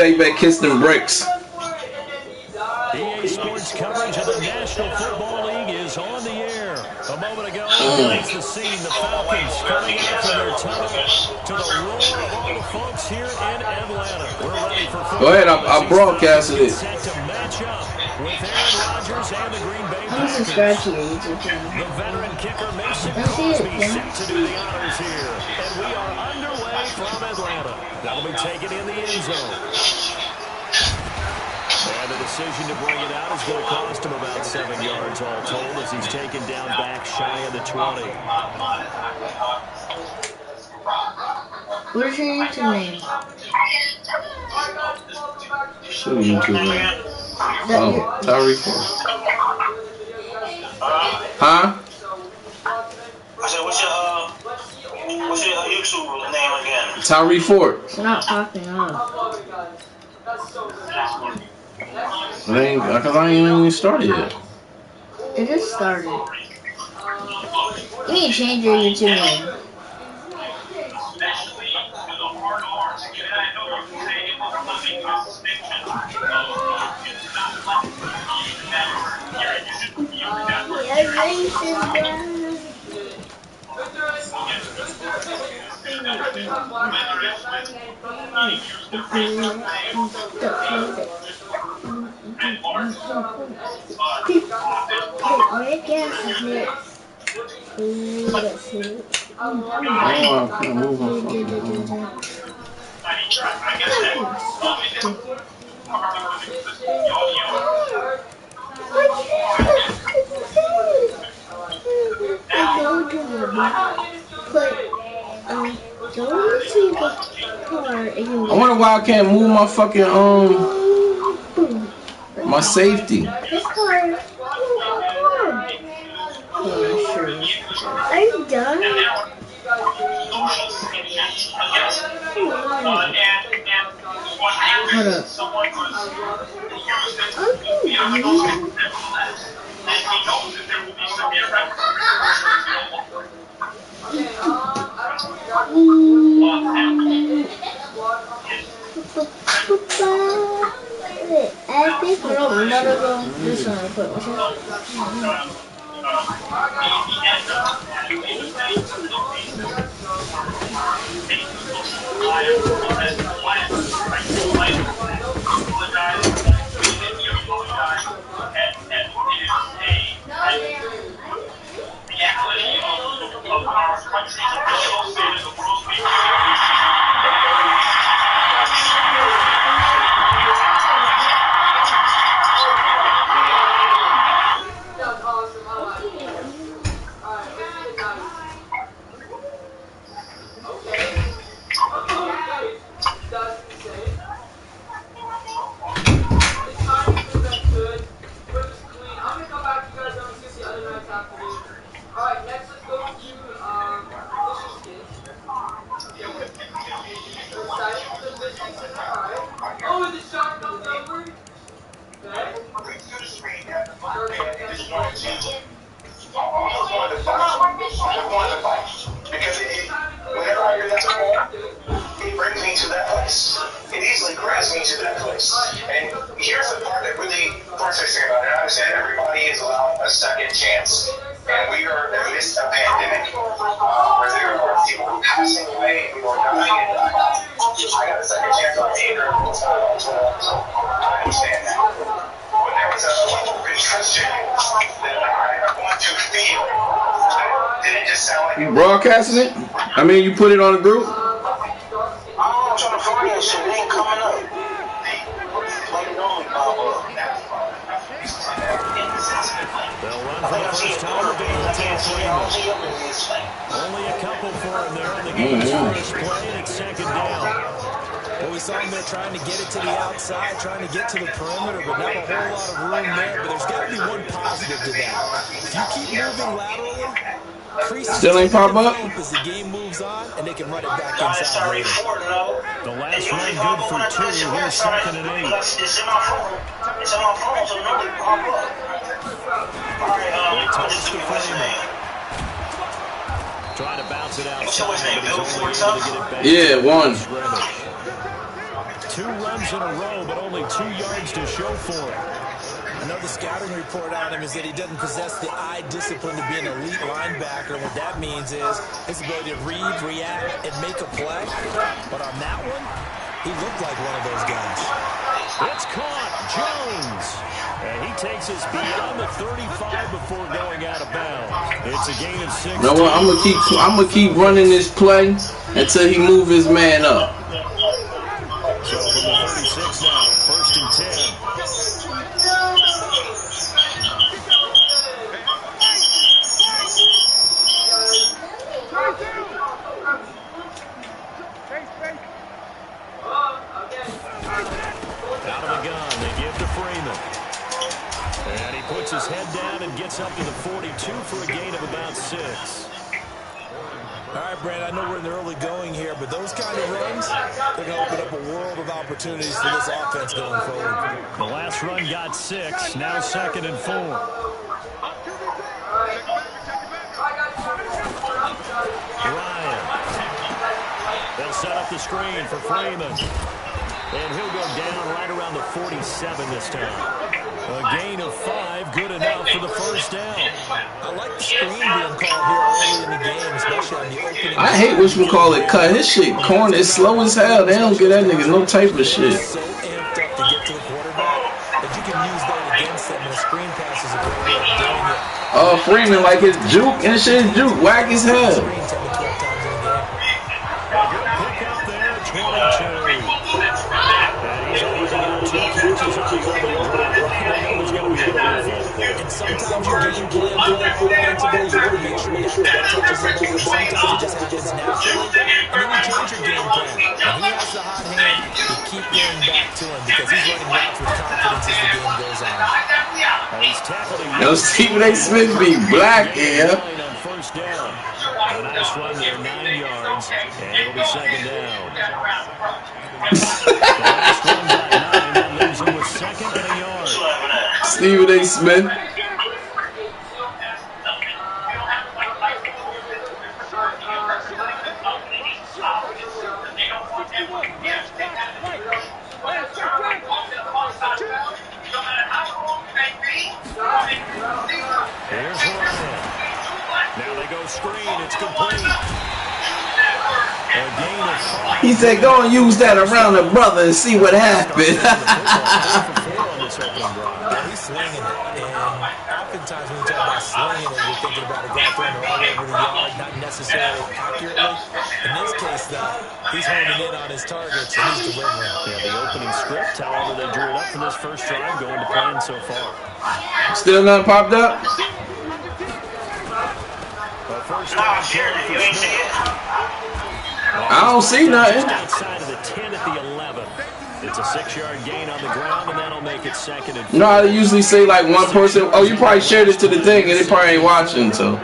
Take back kiss them bricks. EA Sports coverage of the National Football League is on the air. A moment ago, it's the scene. The Falcons coming out from their tunnel to the roar of all the folks here in Atlanta. We're ready for football. Go ahead, I broadcasted it. Set to match up with Aaron Rodgers and the Green Bay I'm subscribed to your YouTube channel. The veteran kicker Mason Crosby set to do the honors here. And we are underway from Atlanta. That'll be taken in the end zone. And the decision to bring it out is going to cost him about 7 yards all told as he's taken down back shy of the 20. What's your YouTube name? Show YouTube name. Oh, Tyreek. Huh? I said, what's your YouTube name again? Tyreek Ford. It's not popping up. Because I ain't even started yet. It just started. You need to change your YouTube name. I wonder why I can't move my fucking my safety. Are you done? Hold up. You broadcasting it? I mean, you put it on the group? I'm trying to find that shit. It ain't coming up. Like it normally pop up. They'll run for the first time only a couple for him there on the game's first play, and it's second down. Well, we saw him there trying to get it to the outside, trying to get to the perimeter, but not a whole lot of room there. But there's got to be one positive to that. If you keep moving laterally, still ain't pop up as the game moves on, and they can run it back inside later. The last run good for 2. Here's 2nd and 8. It's in my phone. It's in my phone, so no, they pop up. All right, Touch the frame. Trying to bounce it outside. What's his name? BUILTFORTTUFF1's? Yeah, one. 2 runs in a row, but only 2 yards to show for it. I know the scouting report on him is that he doesn't possess the eye discipline to be an elite linebacker. And what that means is his ability to read, react, and make a play. But on that one, he looked like one of those guys. It's caught. Jones. And he takes us beyond the 35 before going out of bounds. It's a gain of 6. You know what? I'm gonna keep running this play until he move his man up. So from the 36 now, 1st and 10. Out of the gun, they give to Freeman. And he puts his head down and gets up to the 42 for a gain of about 6. All right, Brad, I know we're in the early going here, but those kind of runs, they're going to open up a world of opportunities for this offense going forward. The last run got 6, now 2nd and 4. Ryan. They'll set up the screen for Freeman. And he'll go down right around the 47 this time. A gain of 5, good enough for the 1st down. I like the screen being called here early in the game, especially on the opening. I hate which we call it cut. His shit corny. It's slow as hell. They don't get that nigga no type of shit. So amped up to get to the quarterback that you can use that against them, and a screen pass is a great way of doing it. Oh, Freeman, like his juke and shit is juke. Whack his head. Screen 10 to 12 times in a game. Good pick up there, 22. And he's only got 2 catches on the opening drive. And sometimes your game plan offensively, you want to make sure you have that touches in there. Sometimes it just happens naturally, and then you change your game plan. And he has the hot hand, you keep going back to him because he's running routes with confidence as the game goes on. He's tackling. Yo, Stephen A. Smith be black here. On 1st down. A nice run there, 9 yards, and it'll be 2nd down. The last run by 9, that leaves him with 2nd and a yard. Stephen A. Smith. Here's Ryan. Now they go screen. It's complete. A gain of 5. He said, go and use that around the brother and see what happened. Yeah, he's slinging it. And oftentimes when you talk about slinging it, you're thinking about a guy throwing it all over the yard, not necessarily accurately. In this case, though, he's honing in on his targets and he's delivering. Yeah, the opening script, however, they drew it up for this first drive, going to plan so far. Still nothing popped up? First down carry for Smith. I don't see nothing. Outside of the 10 at the 11. It's a 6-yard gain on the ground, and that'll make it 2nd and 4. No, I usually say like one person. Oh, you probably shared it to the thing and they probably ain't watching, so. Oh no,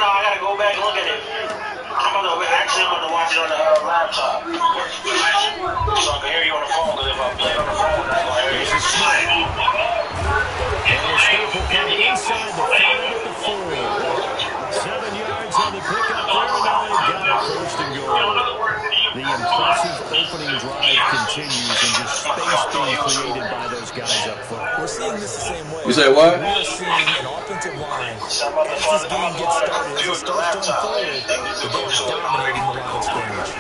I gotta go back and look at it. I'm gonna watch it on the laptop. So I can hear you on the phone, because if I play it on the phone, I'm gonna hear you. And the stop will come inside the 5 at the 4. 7 yards on the pickup there, and now they've got it 1st and goal. The impressive opening drive continues and just space being created by those guys up front. We're seeing this the same way. You say what? We're seeing an offensive line, as this game gets started, as it starts to unfold, they're dominating the line of scrimmage.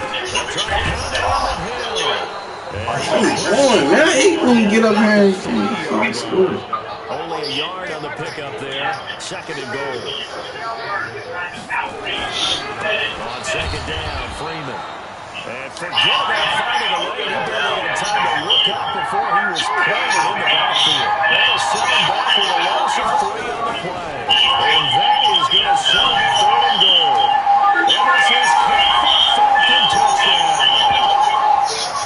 Man, I hate when you get up here and school. Only a yard on the pickup there. 2nd and goal. On 2nd down, Freeman. And forget about finding a lane. He barely had time to look up before he was planted in the backfield. That'll set him back with a loss of 3 on the play. And that is going to set up 3rd and goal. And this is caught for Falcon touchdown.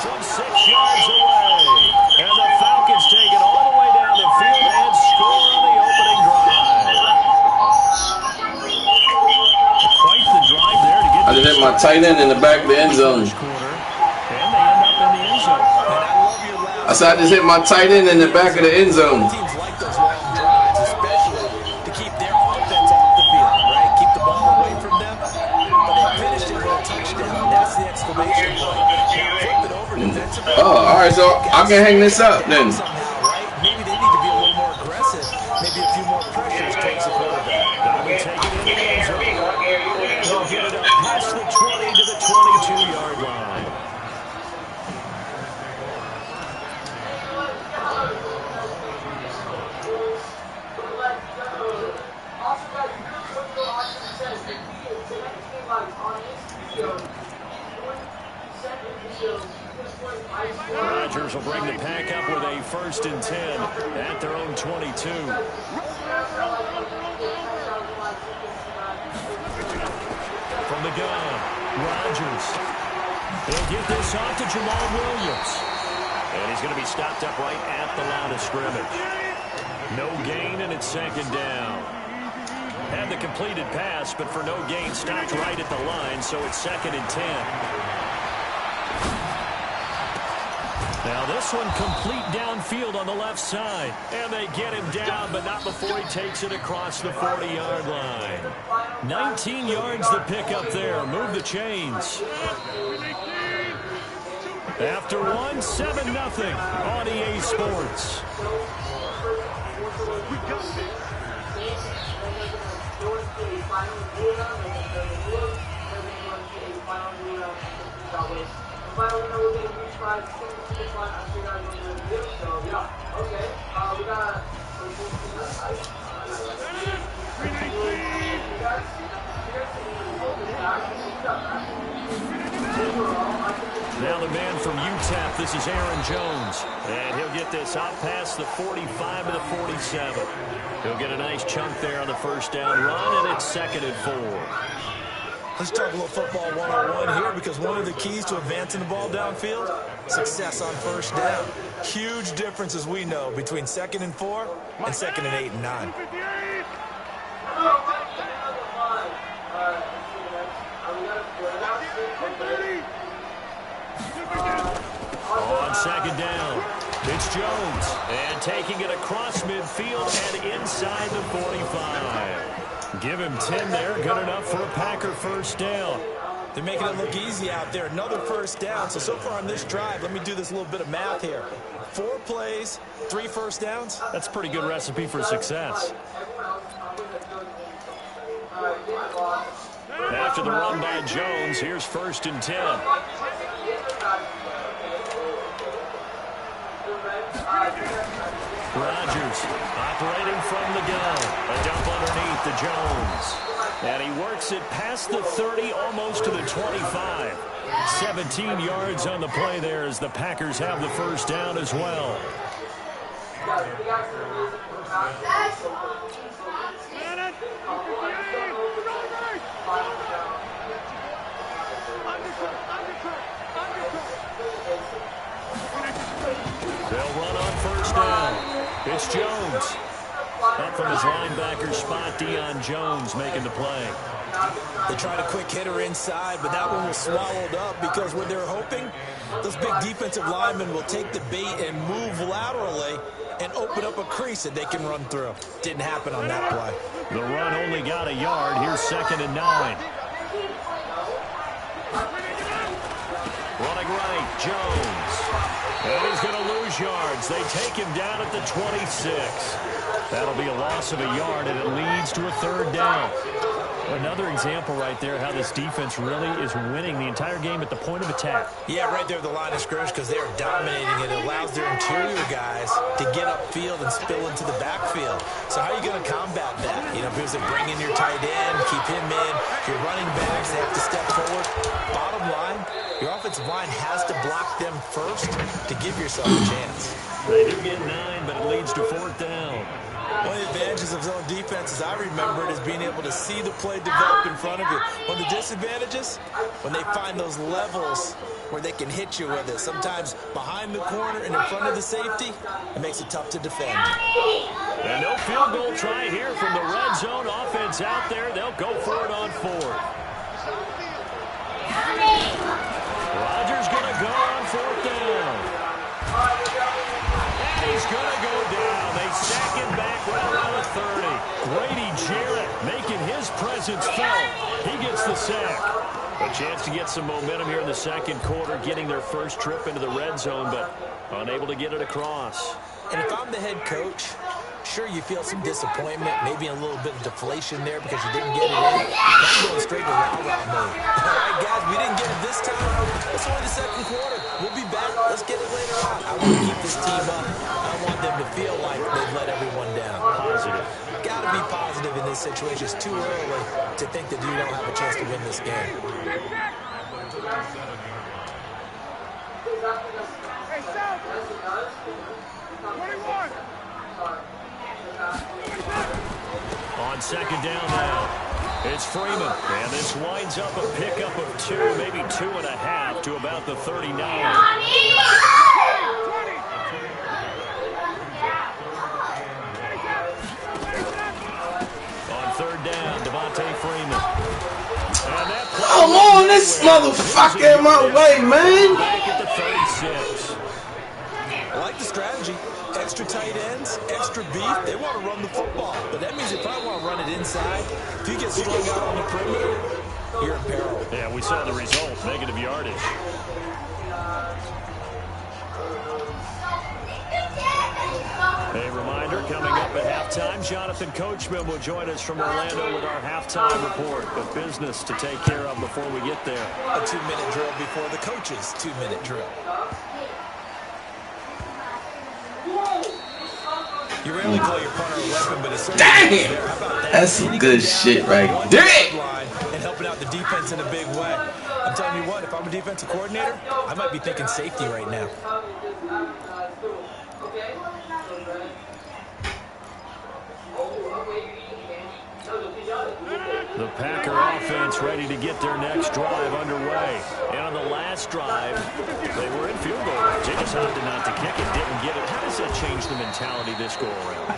From 6 yards away. And the Falcons take it all the way down the field and score on the opening drive. Quite the drive there to get. I just hit my tight end in the back of the end zone. I said I just hit my tight end in the back of the end zone. Teams like those long drives, especially to keep their offense off the field, right? Keep the ball away from them. But they finished it with a touchdown. That's the exclamation right, so I can hang this up then. Somehow, right? Maybe they need to be a little more aggressive. Maybe a few more pressures towards the quarterback. That'll be taken in the end zone. He'll get it up past the 20 to the 22-yard line. Rodgers will bring the pack up with a 1st and 10 at their own 22. From the gun, Rodgers. He'll get this off to Jamal Williams. And he's going to be stopped up right at the line of scrimmage. No gain, and it's 2nd down. Had the completed pass, but for no gain, stopped right at the line, so it's 2nd and 10. Now this one complete downfield on the left side. And they get him down, but not before he takes it across the 40-yard line. 19 yards the pickup there. Move the chains. After one, 7-0 on EA Sports. Now the man from UTEP, this is Aaron Jones. And he'll get this out past the 45 to the 47. He'll get a nice chunk there on the 1st down run, and it's 2nd and 4. Let's talk a little football 101 here, because one of the keys to advancing the ball downfield, success on 1st down. Huge difference, as we know, between 2nd and 4 and 2nd and 8 and 9. On 2nd down, it's Jones. And taking it across midfield and inside the 45. Give him 10 there. Good enough for a Packer 1st down. They're making it look easy out there. Another 1st down. So far on this drive, let me do this little bit of math here. 4 plays, 3 1st downs. That's a pretty good recipe for success. After the run by Jones, here's 1st and 10. Rodgers operating from the gun. A dump underneath to Jones. And he works it past the 30, almost to the 25. 17 yards on the play there as the Packers have the 1st down as well. They'll run on 1st down. It's Jones. Up from his linebacker spot, Deion Jones making the play. They tried a quick hitter inside, but that one was swallowed up because what they're hoping, those big defensive linemen will take the bait and move laterally and open up a crease that they can run through. Didn't happen on that play. The run only got a yard. Here's 2nd and 9. Running right, Jones. And he's going to lose yards. They take him down at the 26. That'll be a loss of a yard, and it leads to a 3rd down. Another example right there how this defense really is winning the entire game at the point of attack. Yeah, right there at the line of scrimmage because they are dominating it. It allows their interior guys to get upfield and spill into the backfield. So how are you going to combat that? You know, because they bring in your tight end, keep him in. Your running backs, they have to step forward. Bottom line, your offensive line has to block them first to give yourself a chance. They do get 9, but it leads to 4th down. One of the advantages of zone defense, as I remember it, is being able to see the play develop in front of you. One of the disadvantages, when they find those levels where they can hit you with it, sometimes behind the corner and in front of the safety, it makes it tough to defend. And no field goal try here from the red zone offense out there. They'll go for it on 4th. Rodgers going to go on 4th down. And he's going to go down. They sack him back right around the 30. Grady Jarrett making his presence felt. He gets the sack. A chance to get some momentum here in the second quarter, getting their first trip into the red zone, but unable to get it across. And if I'm the head coach, sure, you feel some disappointment, maybe a little bit of deflation there because you didn't get it in. I'm going straight to rah-rah mode. All right, guys, we didn't get it this time. It's only the second quarter. We'll be back. Let's get it later on. I want to keep this team up. I want them to feel like they've let everyone down. Positive. Got to be positive in this situation. It's too early to think that you don't have a chance to win this game. On second down now, it's Freeman. And this winds up a pickup of 2, maybe 2.5 to about the 39. On third down, Devontae Freeman. And that Come on, this motherfucker in my way, man. back at the 36. I like the strategy. Extra tight ends, extra beef. They want to run the football, but that means they probably want to run it inside. If you get strung out on the perimeter, you're in peril. Yeah, we saw the result, negative yardage. A reminder, coming up at halftime, Jonathan Coachman will join us from Orlando with our halftime report. But business to take care of before we get there. A 2-minute drill before the coach's 2-minute drill. You rarely call your punter a weapon, but it's Damn! That's some good shit right there. And helping out the defense in a big way. I'm telling you what, if I'm a defensive coordinator, I might be thinking safety right now. The Packer offense ready to get their next drive underway. And on the last drive, they were in field goal range. They just opted not to kick it, didn't get it. How does that change the mentality this go around?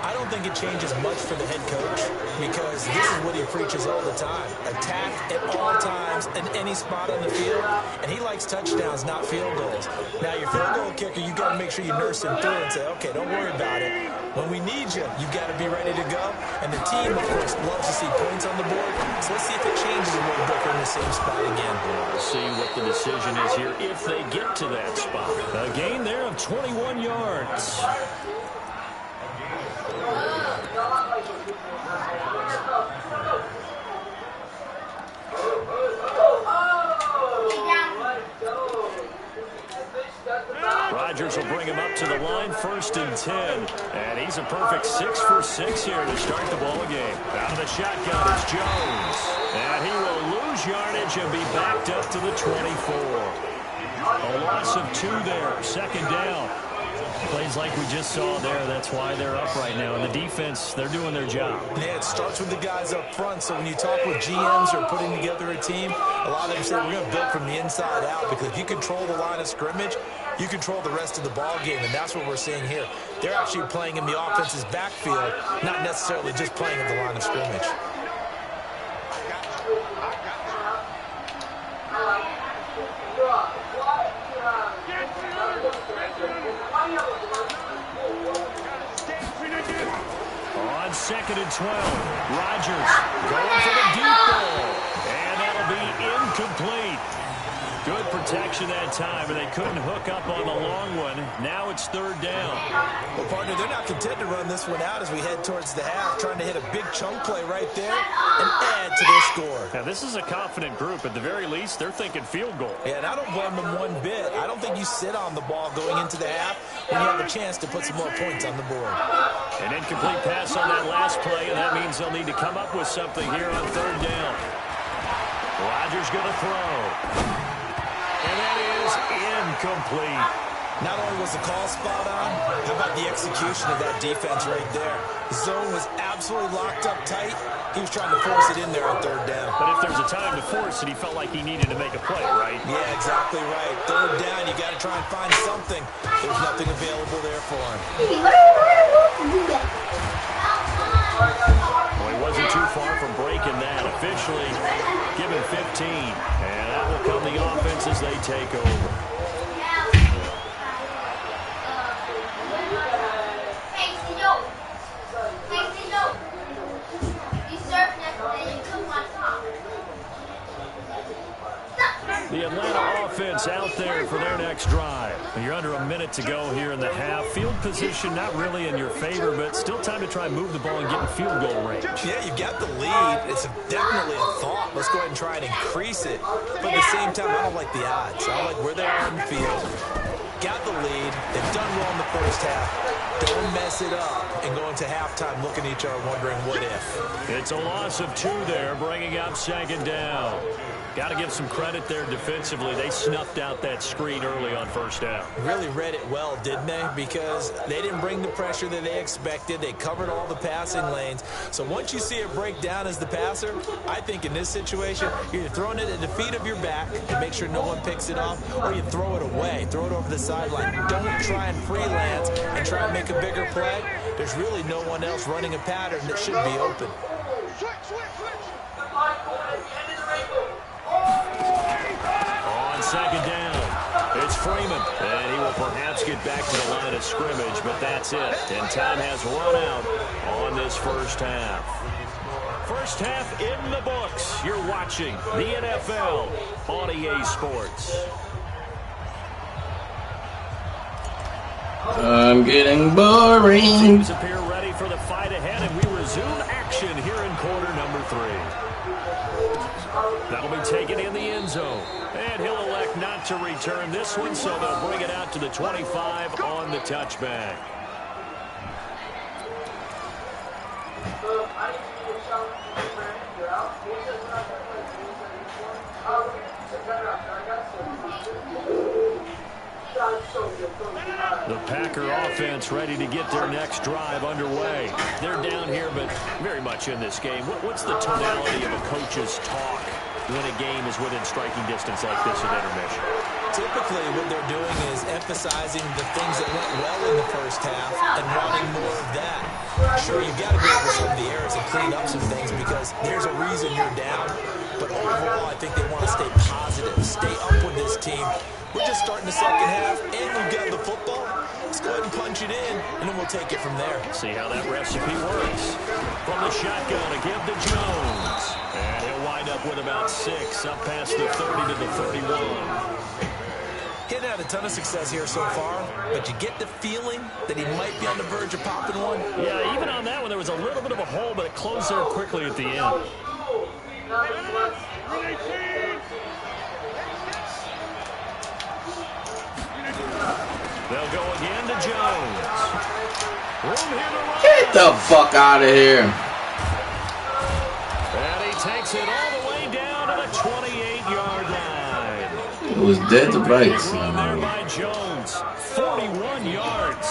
I don't think it changes much for the head coach because this is what he preaches all the time. Attack at all times in any spot on the field, and he likes touchdowns, not field goals. Now, your field goal kicker, you got to make sure you nurse him through and say, okay, don't worry about it. When we need you, you got to be ready to go. And the team, of course, loves to see points on the board. So let's see if it changes a little bit in the same spot again. We'll see what the decision is here if they get to that spot. A gain there of 21 yards. Rodgers will bring him up to the line, 1st and 10. And he's a perfect 6 for 6 here to start the ball game. Out of the shotgun is Jones. And he will lose yardage and be backed up to the 24. A loss of 2 there, 2nd down. Plays like we just saw there. That's why they're up right now. And the defense, they're doing their job. Yeah, it starts with the guys up front. So when you talk with GMs or putting together a team, a lot of them say we're going to build from the inside out because if you control the line of scrimmage, you control the rest of the ball game, and that's what we're seeing here. They're actually playing in the offense's backfield, not necessarily just playing at the line of scrimmage. On 2nd and 12, Rodgers going for the deep ball, and that'll be incomplete. Good protection that time, and they couldn't hook up on the long one. Now it's 3rd down. Well, partner, they're not content to run this one out as we head towards the half, trying to hit a big chunk play right there and add to their score. Now, this is a confident group. At the very least, they're thinking field goal. Yeah, and I don't blame them one bit. I don't think you sit on the ball going into the half when you have a chance to put some more points on the board. An incomplete pass on that last play, and that means they'll need to come up with something here on 3rd down. Rodgers going to throw. And that is incomplete. Not only was the call spot on, how about the execution of that defense right there? The zone was absolutely locked up tight. He was trying to force it in there on 3rd down. But if there's a time to force it, he felt like he needed to make a play, right? Yeah, exactly right. 3rd down, you got to try and find something. There's nothing available there for him. Well, he wasn't too far from breaking that. Officially given 15. And that will come the offense as they take over. offense out there for their next drive. You're under a minute to go here in the half. Field position not really in your favor, but still time to try and move the ball and get in field goal range. Yeah, you've got the lead. It's definitely a thought. Let's go ahead and try and increase it. But at the same time, I don't like the odds. I don't like where they are in the field. Got the lead. They've done well in the first half. Don't mess it up and go into halftime looking at each other wondering what if. It's a loss of 2 there, bringing up second down. Got to give some credit there defensively. They snuffed out that screen early on first down. Really read it well, didn't they? Because they didn't bring the pressure that they expected. They covered all the passing lanes. So once you see it break down as the passer, I think in this situation, you're either throwing it at the feet of your back and make sure no one picks it off, or you throw it away, throw it over the sideline. Don't try and freelance and try and make a bigger play. There's really no one else running a pattern that should be open. On second down, it's Freeman, and he will perhaps get back to the line of scrimmage, but that's it. And time has run out on this first half. First half in the books. You're watching the NFL on EA Sports. I'm getting boring. Teams appear ready for the fight ahead, and we resume action here in quarter number 3. That'll be taken in the end zone. And he'll elect not to return this one, so they'll bring it out to the 25 on the touchback. The Packer offense ready to get their next drive underway. They're down here, but very much in this game. What's the tonality of a coach's talk when a game is within striking distance like this at intermission? Typically, what they're doing is emphasizing the things that went well in the first half and wanting more of that. Sure, you've got to go over some of the errors and clean up some things because there's a reason you're down. But overall, I think they want to stay positive, stay up with this team. We're just starting the second half, and we've got the football. Let's go ahead and punch it in, and then we'll take it from there. See how that recipe works. From the shotgun, a give to Jones. And he'll wind up with about 6, up past the 30 to the 31. Getting out a ton of success here so far, but you get the feeling that he might be on the verge of popping one. Yeah, even on that one, there was a little bit of a hole, but it closed there quickly at the end. They'll go again to Jones. Room here to run. Get the fuck out of here. And he takes it all the way down to the 28-yard line. It was dead to rights. Run there by Jones. 41 yards.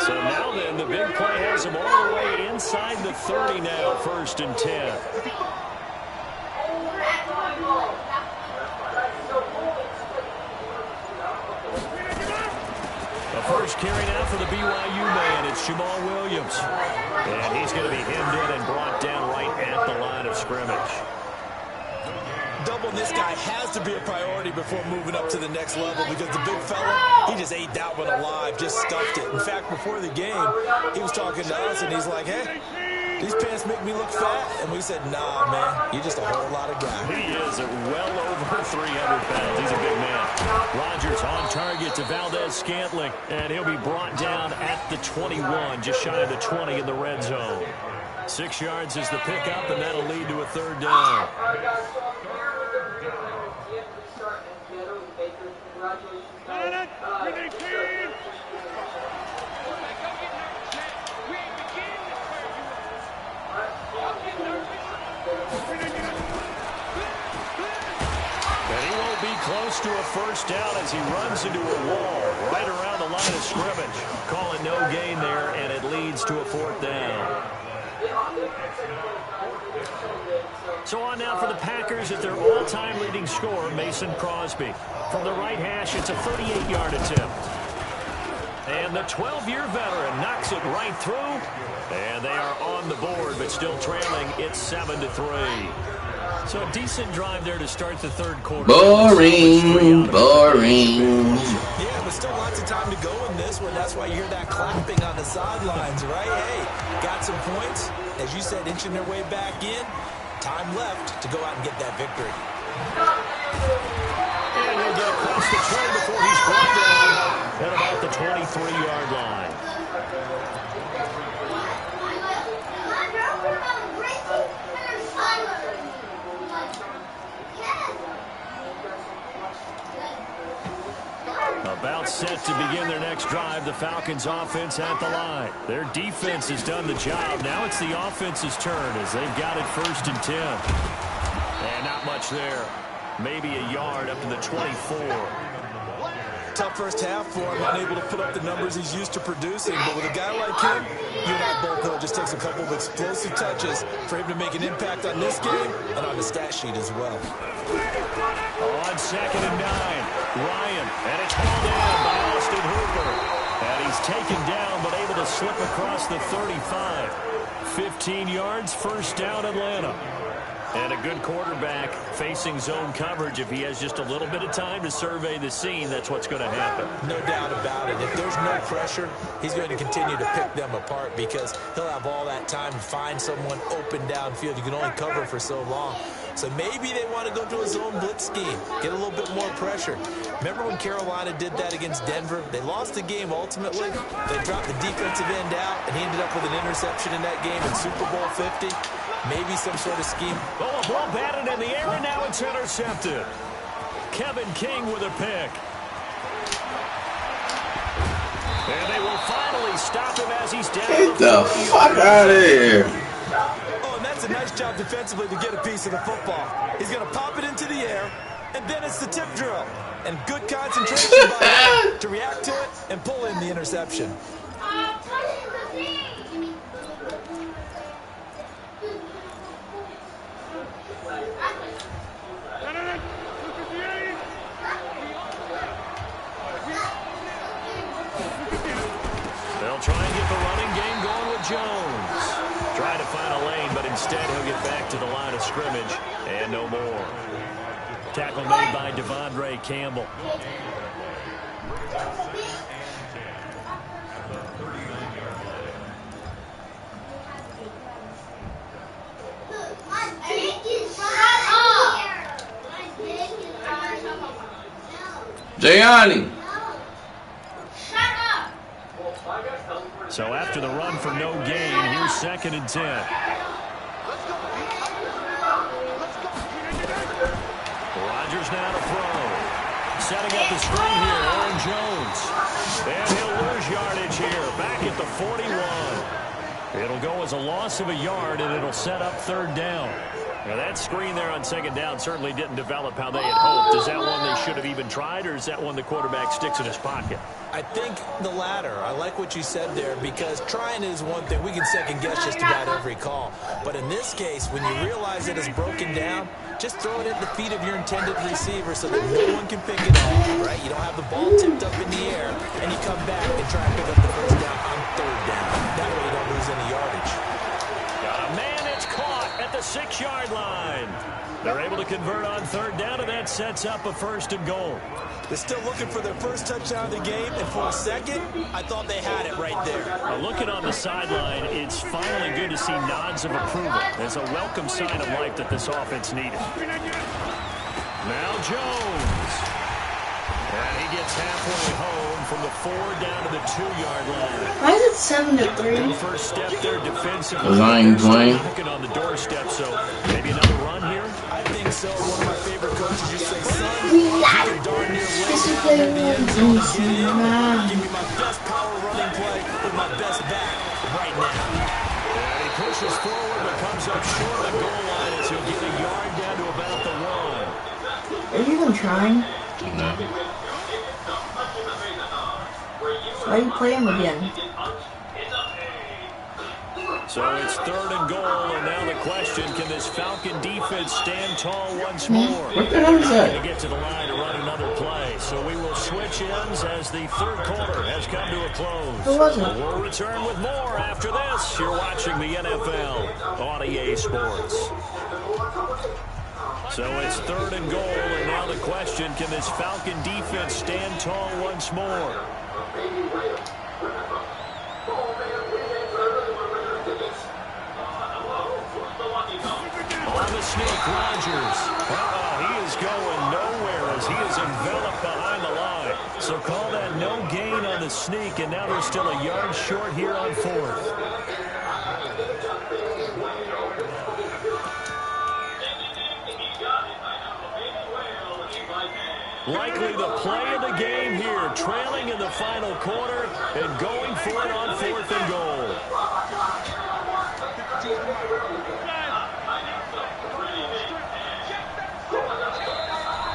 So now then, the big play has him all the way inside the 30 now, 1st and 10. The first carry now for the BYU man, it's Jamal Williams. And he's going to be hemmed in and brought down right at the line of scrimmage. Doubling this guy has to be a priority before moving up to the next level because the big fella, he just ate that one alive, just stuffed it. In fact, before the game, he was talking to us, and he's like, hey, these pants make me look fat. And we said, nah, man, you're just a whole lot of guy. He is well over 300 pounds. He's a big man. Rodgers on target to Valdez-Scantling, and he'll be brought down at the 21, just shy of the 20 in the red zone. 6 yards is the pickup, and that'll lead to a 3rd down. And he won't be close to a 1st down as he runs into a wall right around the line of scrimmage. Calling no gain there, and it leads to a 4th down. So on now for the Packers at their all-time leading scorer, Mason Crosby. From the right hash, it's a 38-yard attempt. And the 12-year veteran knocks it right through. And they are on the board, but still trailing. It's 7-3. So a decent drive there to start the third quarter. Boring, boring. Yeah, but still lots of time to go in this one. That's why you hear that clapping on the sidelines, right? Hey, got some points. As you said, inching their way back in. Time left to go out and get that victory. And he'll get across the tray before he's brought down at about the 23-yard line. About set to begin their next drive, the Falcons offense at the line. Their defense has done the job. Now it's the offense's turn as they've got it 1st and 10. And not much there. Maybe a yard up to the 24. Tough first half for him, unable to put up the numbers he's used to producing. But with a guy like him, you and I both know it just takes a couple of explosive touches for him to make an impact on this game and on the stat sheet as well. On 2nd and 9, Ryan, and it's hauled in by Austin Hooper. And he's taken down, but able to slip across the 35. 15 yards, 1st down, Atlanta. And a good quarterback facing zone coverage. If he has just a little bit of time to survey the scene, that's what's going to happen. No doubt about it. If there's no pressure, he's going to continue to pick them apart because he'll have all that time to find someone open downfield. You can only cover for so long. So maybe they want to go to a zone blitz scheme, get a little bit more pressure. Remember when Carolina did that against Denver? They lost the game ultimately. They dropped the defensive end out, and he ended up with an interception in that game in Super Bowl 50. Maybe some sort of scheme. Oh, a ball batted in the air, and now it's intercepted. Kevin King with a pick. And they will finally stop him as he's down. Get the fuck out of here. Oh, and that's a nice job defensively to get a piece of the football. He's going to pop it into the air, and then it's the tip drill. And good concentration by him to react to it and pull in the interception. They'll try and get the running game going with Jones. Try to find a lane, but instead he'll get back to the line of scrimmage and no more. Tackle made by Devondre Campbell. Gianni. So after the run for no gain, here's 2nd and 10. Rodgers now to throw. Setting up the screen here, Aaron Jones. And he'll lose yardage here, back at the 41. It'll go as a loss of a yard, and it'll set up 3rd down. Now that screen there on 2nd down certainly didn't develop how they had hoped. Is that one they should have even tried, or is that one the quarterback sticks in his pocket? I think the latter. I like what you said there because trying is one thing. We can second guess just about every call. But in this case, when you realize that it's broken down, just throw it at the feet of your intended receiver so that no one can pick it off, right? You don't have the ball tipped up in the air, and you come back and try and pick up the 1st down on 3rd down. That way you don't lose any yardage. Got a man, it's caught at the 6-yard line. They're able to convert on 3rd down, and that sets up a 1st and goal. They're still looking for their first touchdown of the game, and for a second, I thought they had it right there. Looking on the sideline, it's finally good to see nods of approval. There's a welcome sign of life that this offense needed. Now Jones. And he gets halfway home from the 4 down to the 2-yard line. Why is it 7-3? First step there defensively. Because I ain't playing. Knocking on the doorstep, so maybe another run here? I think so. One of my favorite coaches used to say, son, you can darn near lay down near the end zone and get in. Give me my best power running play with my best back right now. And he pushes forward but comes up short of the goal line as he'll get a yard down to about the 1. Are you even trying? No. Why are you playing again? So it's 3rd and goal, and now the question, can this Falcon defense stand tall once more? What the hell is that? To get to the line to run another play. So we will switch ends as the 3rd quarter has come to a close. Who was it? We'll return with more after this. You're watching the NFL on EA Sports. So it's 3rd and goal, and now the question, can this Falcon defense stand tall once more? On the sneak, Rodgers. He is going nowhere as he is enveloped behind the line. So call that no gain on the sneak, and now they're still a yard short here on 4th. Likely the play of the game here, trailing in the final quarter and going for it on 4th and goal.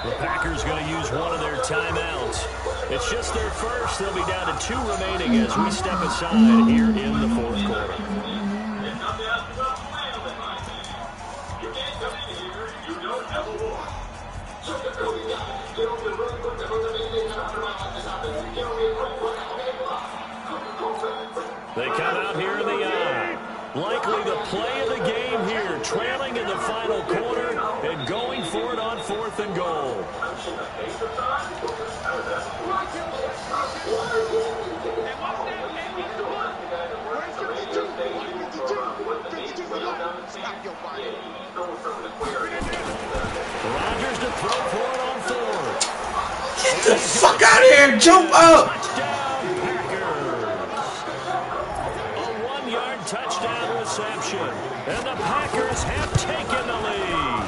The Packers going to use one of their timeouts. It's just their first. They'll be down to 2 remaining as we step aside here in the 4th quarter. They come out here in the eye. Likely the play of the game here, trailing in the final quarter and going for it on 4th and goal. Rodgers to throw for it on 4th. Get the fuck out of here! Jump up! Touchdown reception, and the Packers have taken the lead.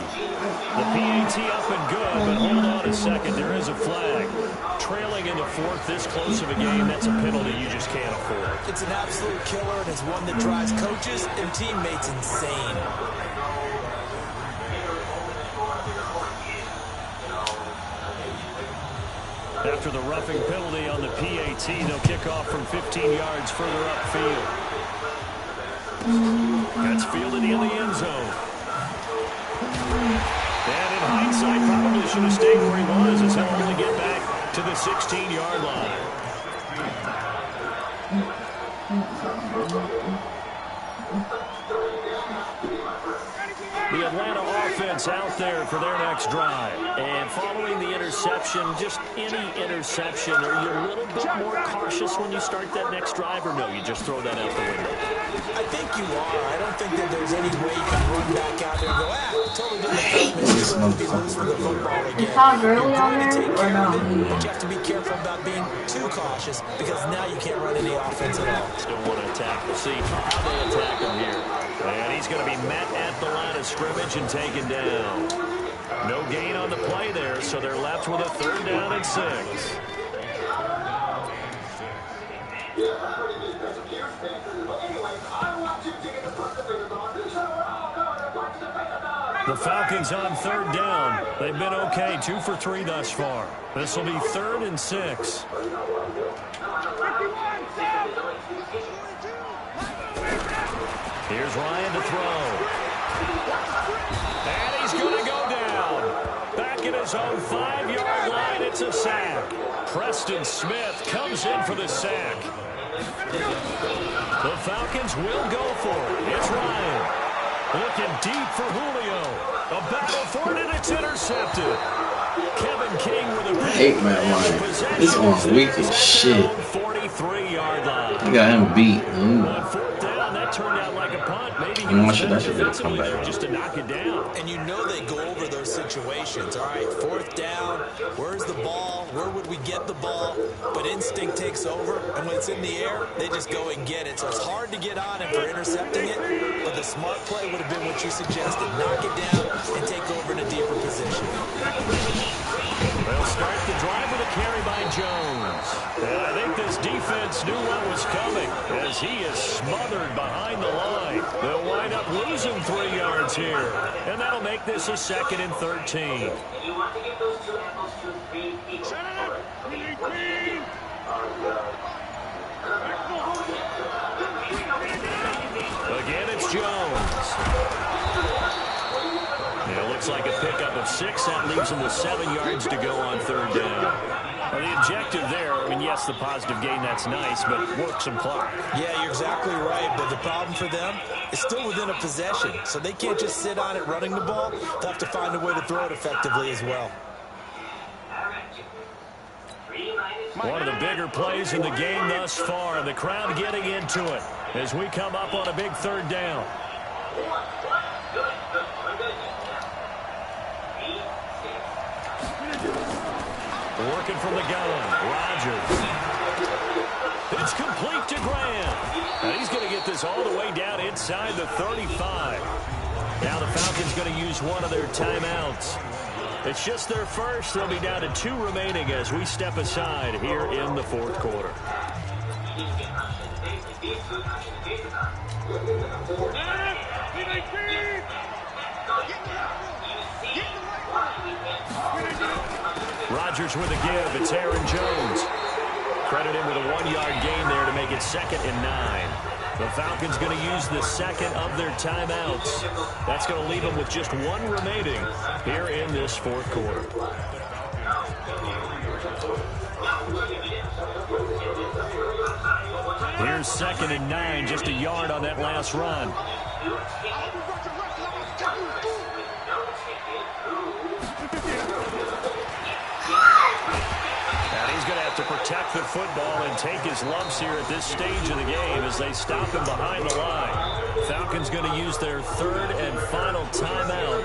The PAT up and good, but hold on a second, there is a flag. Trailing into 4th, this close of a game, that's a penalty you just can't afford. It's an absolute killer, and it's one that drives coaches and teammates insane. After the roughing penalty on the PAT, they'll kick off from 15 yards further upfield. Gets fielded in the end zone. And in hindsight, probably should have stayed where he was as he'll only get back to the 16-yard line. The Atlanta offense out there for their next drive. And following the interception, just any interception, are you a little bit more cautious when you start that next drive, or no, you just throw that out the window? I think you are. I don't think that there's any way you can run back out there and go, totally didn't be lose for the football again. Is Todd Gurley on there or no? But you have to be careful about being too cautious because now you can't run any offense at all. Still want to attack. We'll see how they attack him here. And he's going to be met at the line of scrimmage and taken down. No gain on the play there, so they're left with a 3rd down and 6. The Falcons on 3rd down. They've been okay, 2 for 3 thus far. This will be 3rd and 6. Here's Ryan to throw. And he's going to go down. Back at his own 5-yard line, it's a sack. Preston Smith comes in for the sack. The Falcons will go for it. It's Ryan. Looking deep for Julio. A battle for it, and it's intercepted. Kevin King with a I hate Matt Ryan. This one's weak as shit. 43-yard line. I got him beat. On 4th down, that turned out like a punt. Maybe he I was should better get a defensively comeback. there just to knock it down. And you know they go over those situations. All right, 4th down, where's the ball? Where would we get the ball? But instinct takes over, and when it's in the air, they just go and get it. So it's hard to get on him for intercepting it, but the smart play would have been what you suggested. Knock it down and take over in a deeper position. They'll start the drive with a carry by Jones. And I think this defense knew what was coming as he is smothered behind the line. They'll wind up losing 3 yards here. And that'll make this a 2nd and 13. Again, it's Jones. It looks like a pickup of 6. That leaves him with 7 yards to go on 3rd down. Well, the objective there, I mean, yes, the positive gain, that's nice, but work some clock. Yeah, you're exactly right, but the problem for them is still within a possession, so they can't just sit on it running the ball. They'll have to find a way to throw it effectively as well. One of the bigger plays in the game thus far, and the crowd getting into it as we come up on a big third down. Working from the gun, Rodgers. It's complete to Graham. And he's going to get this all the way down inside the 35. Now the Falcons going to use one of their timeouts. It's just their first. They'll be down to 2 remaining as we step aside here in the fourth quarter. Rodgers with a give. It's Aaron Jones. Credit him with a 1-yard gain there to make it 2nd and 9. The Falcons going to use the second of their timeouts. That's going to leave them with just 1 remaining here in this fourth quarter. Here's 2nd and 9, just a yard on that last run. To protect the football and take his lumps here at this stage of the game as they stop him behind the line. Falcons going to use their 3rd and final timeout.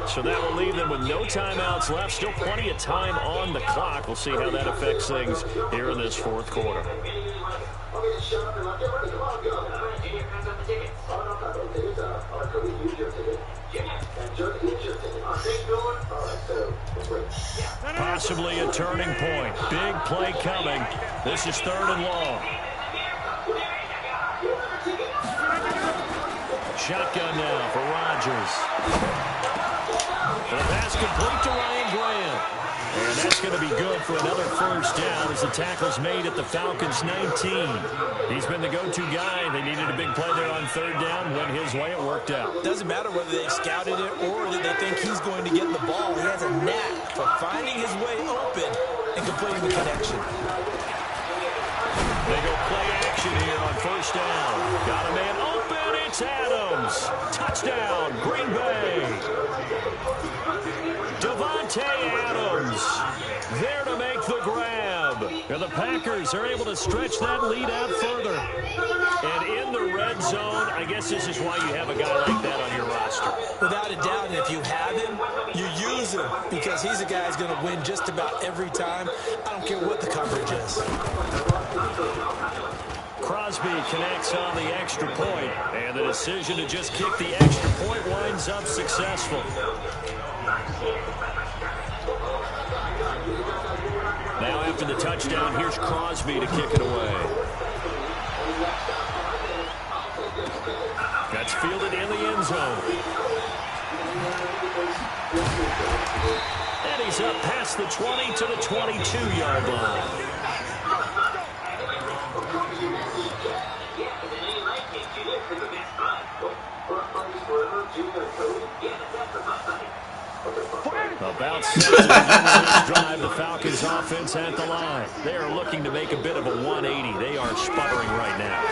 So that will leave them with no timeouts left. Still plenty of time on the clock. We'll see how that affects things here in this fourth quarter. Possibly a turning point. Big play coming. This is 3rd and long. Shotgun now for Rodgers. The pass complete to Ryan Graham. And that's going to be good for another first down as the tackle's made at the Falcons' 19. He's been the go-to guy. They needed a big play there on 3rd down. Went his way. It worked out. Doesn't matter whether they scouted it or that they think he's going to get the ball. He has a knack for finding his way open and completing the connection. They go play action here on 1st down. Got a man open. It's Adams. Touchdown, Green Bay. Devontae Adams there to make the grab. And the Packers are able to stretch that lead out further. And in the red zone, I guess this is why you have a guy like that on your roster. Without a doubt, and if you have him, you use him because he's a guy who's going to win just about every time. I don't care what the coverage is. Crosby connects on the extra point, and the decision to just kick the extra point winds up successful. Now after the touchdown, here's Crosby to kick it away. That's fielded in the end zone. And he's up past the 20 to the 22-yard line. About 6 of the drive, the Falcons offense at the line. They are looking to make a bit of a 180. They are sputtering right now.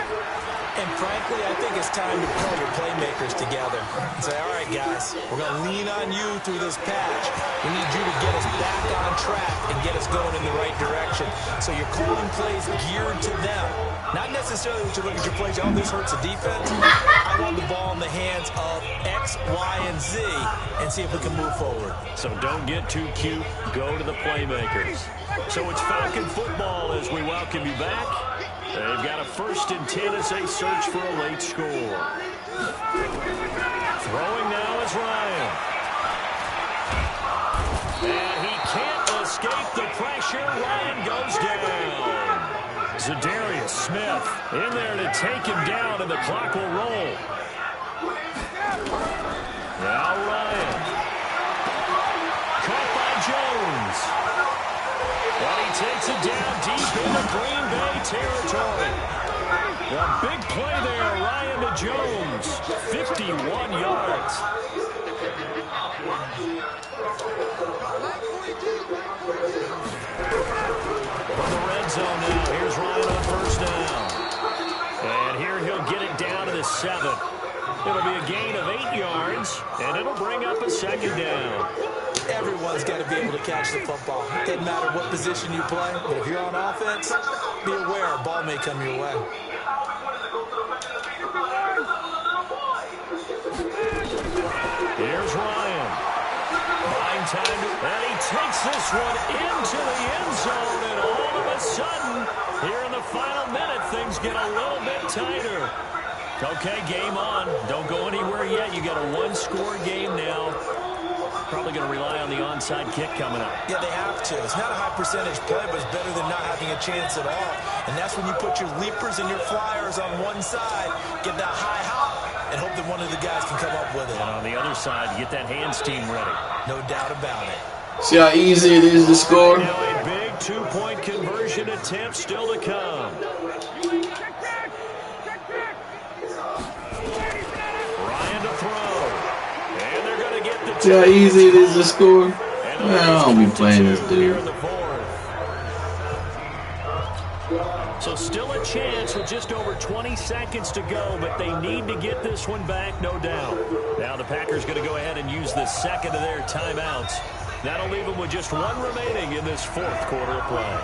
And frankly, I think it's time to pull your playmakers together and say, all right, guys, we're going to lean on you through this patch. We need you to get us back on track and get us going in the right direction. So you're calling plays geared to them. Not necessarily that you look at your plays, oh, this hurts the defense. I want the ball in the hands of X, Y, and Z and see if we can move forward. So don't get too cute. Go to the playmakers. So it's Falcon football as we welcome you back. They've got a 1st and 10 as they search for a late score. Throwing now is Ryan. And he can't escape the pressure. Ryan goes down. Zadarius Smith in there to take him down, and the clock will roll. Now Ryan. Caught by Jones. And he takes it down deep into Green Bay territory. A big play there, Ryan to Jones. 51 yards. zone now. Here's Ryan on first down. And here he'll get it down to the 7. It'll be a gain of 8 yards, and it'll bring up a second down. Everyone's got to be able to catch the football. It doesn't matter what position you play, but if you're on offense, be aware a ball may come your way. Here's Ryan. Buying time, and he takes this one into the end zone, and all of a sudden, here in the final minute, things get a little bit tighter. Okay, game on. Don't go anywhere yet. You got a one-score game now. Probably going to rely on the onside kick coming up. Yeah, they have to. It's not a high percentage play, but it's better than not having a chance at all. And that's when you put your leapers and your flyers on one side, get that high hop, and hope that one of the guys can come up with it. And on the other side, get that hands team ready. No doubt about it. See how easy it is to score? Now a big two-point conversion attempt still to come. Ryan to throw. And they're going to get the See how easy it is to score? Man, I don't be playing this dude. So still a chance with just over 20 seconds to go, but they need to get this one back, no doubt. Now the Packers going to go ahead and use the second of their timeouts. That'll leave them with just one remaining in this fourth quarter of play.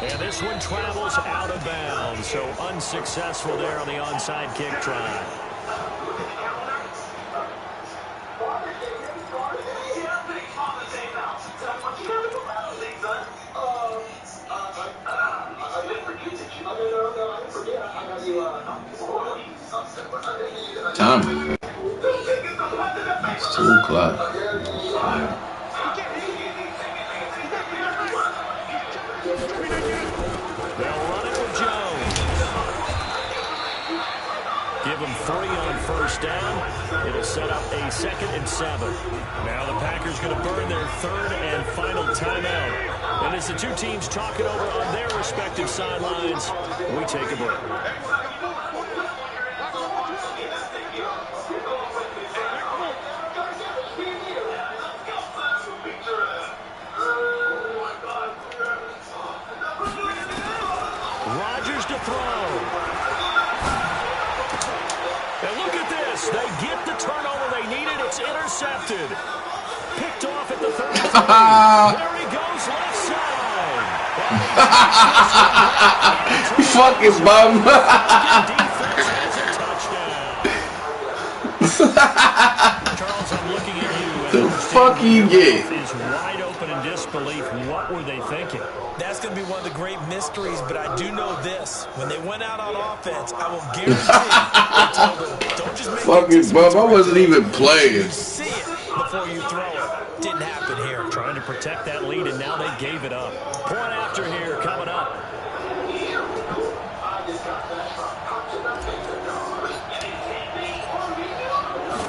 And this one travels out of bounds, so unsuccessful there on the onside kick try. Time. It's 2 o'clock. They'll run it with Jones. Give him 3 on first down. It'll set up a 2nd and 7. Now the Packers going to burn their 3rd and final timeout. And as the two teams talk it over on their respective sidelines, we take a break. Rodgers to throw. And look at this. They get the turnover they needed. It's intercepted. Picked off at the 33. There he goes, left side. You fucking bum. Defense has a touchdown. Charles, I'm looking at you. The fuck you get? Is wide open in disbelief. What were they thinking? That's going to be one of the great mysteries, but I do know this. When they went out on offense, I will guarantee they told them, don't just make Fucking bum. I wasn't even playing. see it before you throw it. Didn't happen here. Trying to protect that lead, and now they gave it up. Point after here coming up.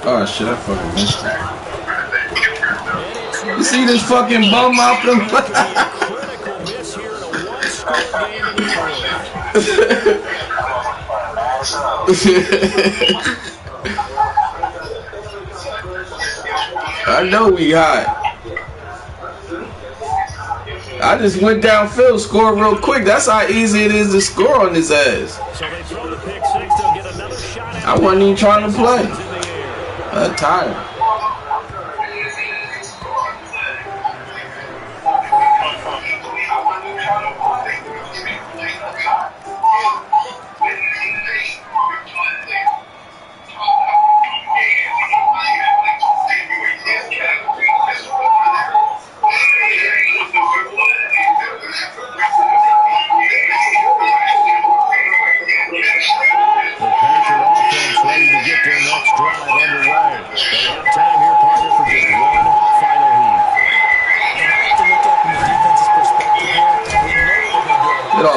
Oh shit, I fucking missed that. You see this fucking bum out them? Critical miss here in a one-score game in the fourth. I know we hot. I just went downfield, scored real quick. That's how easy it is to score on his ass. So they throw the pick six. They'll get another shot out. I wasn't even trying to play. I'm tired.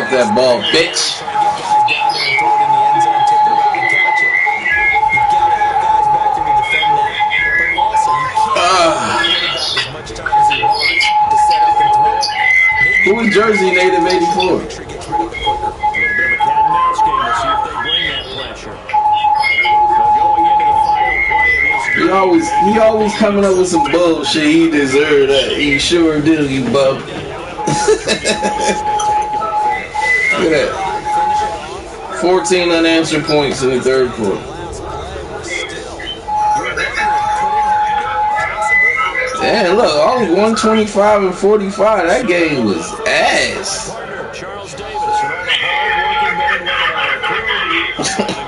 That ball, bitch. Who is Jersey native 84? A little bit of a cat and mouse game. We'll see if they bring that pressure. So going into the He always coming up with some bullshit. He deserved that. He sure do, you bub. Look at that. 14 unanswered points in the third quarter. Damn, look, only 125 and 45. That game was ass. Charles Davis and all the hard-working men and women on our crew.